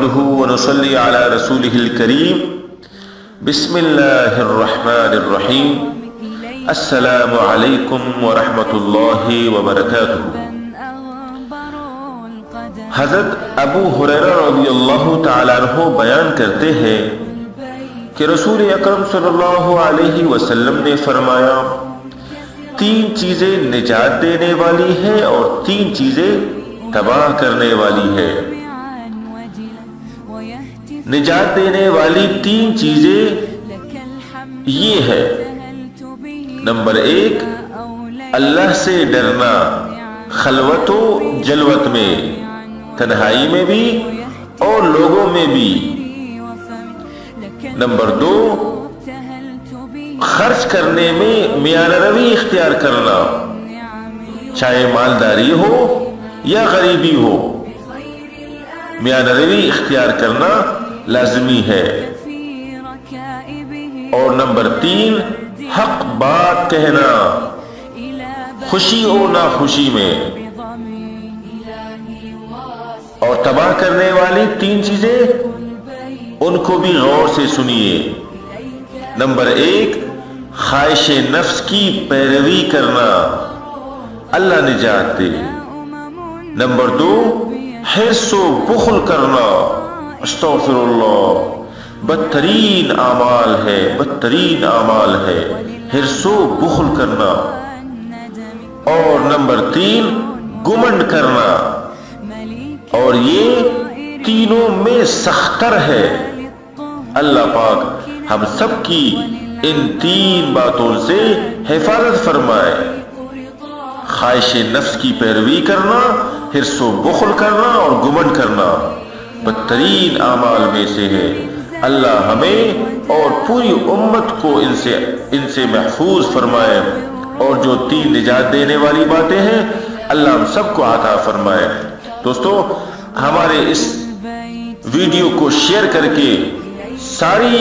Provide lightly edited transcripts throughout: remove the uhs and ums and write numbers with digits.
نحمده ونصلي على رسوله الكريم بسم الله الرحمن الرحيم السلام علیکم ورحمۃ اللہ وبرکاتہ۔ حضرت ابو ہریرہ رضی اللہ تعالیٰ عنہ بیان کرتے ہیں کہ رسول اکرم صلی اللہ علیہ وسلم نے فرمایا، تین چیزیں نجات دینے والی ہیں اور تین چیزیں تباہ کرنے والی ہے۔ نجات دینے والی تین چیزیں یہ ہے، نمبر 1 اللہ سے ڈرنا، خلوت و جلوت میں، تنہائی میں بھی اور لوگوں میں بھی۔ نمبر 2 خرچ کرنے میں میانہ روی اختیار کرنا، چاہے مالداری ہو یا غریبی ہو، میانہ روی اختیار کرنا لازمی ہے۔ اور نمبر 3 حق بات کہنا، خوشی اور ناخوشی میں۔ اور تباہ کرنے والی تین چیزیں ان کو بھی غور سے سنیے۔ نمبر 1 خواہش نفس کی پیروی کرنا، اللہ نجات دے۔ نمبر 2 حرص و بخل کرنا، استغفر اللہ، بدترین اعمال ہے، بدترین اعمال ہے حرص و بخل کرنا۔ اور نمبر 3 گمنڈ کرنا، اور یہ تینوں میں سختر ہے۔ اللہ پاک ہم سب کی ان تین باتوں سے حفاظت فرمائے۔ خواہش نفس کی پیروی کرنا، حرص و بخل کرنا اور گمنڈ کرنا بدترین اعمال میں سے ہے۔ اللہ ہمیں اور پوری امت کو ان سے محفوظ فرمائے، اور جو تین نجات دینے والی باتیں ہیں اللہ ہم سب کو عطا فرمائے۔ دوستو، ہمارے اس ویڈیو کو شیئر کر کے ساری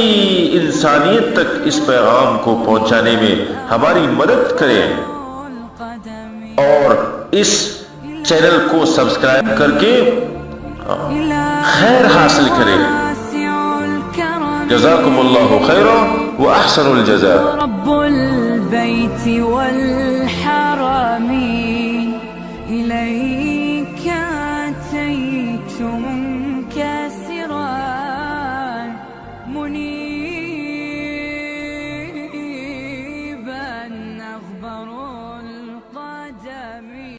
انسانیت تک اس پیغام کو پہنچانے میں ہماری مدد کریں، اور اس چینل کو سبسکرائب کر کے خیر حاصل کریں۔ جزاکم اللہ خیرا واحسن الجزاء۔ رب البيت والحرم إليه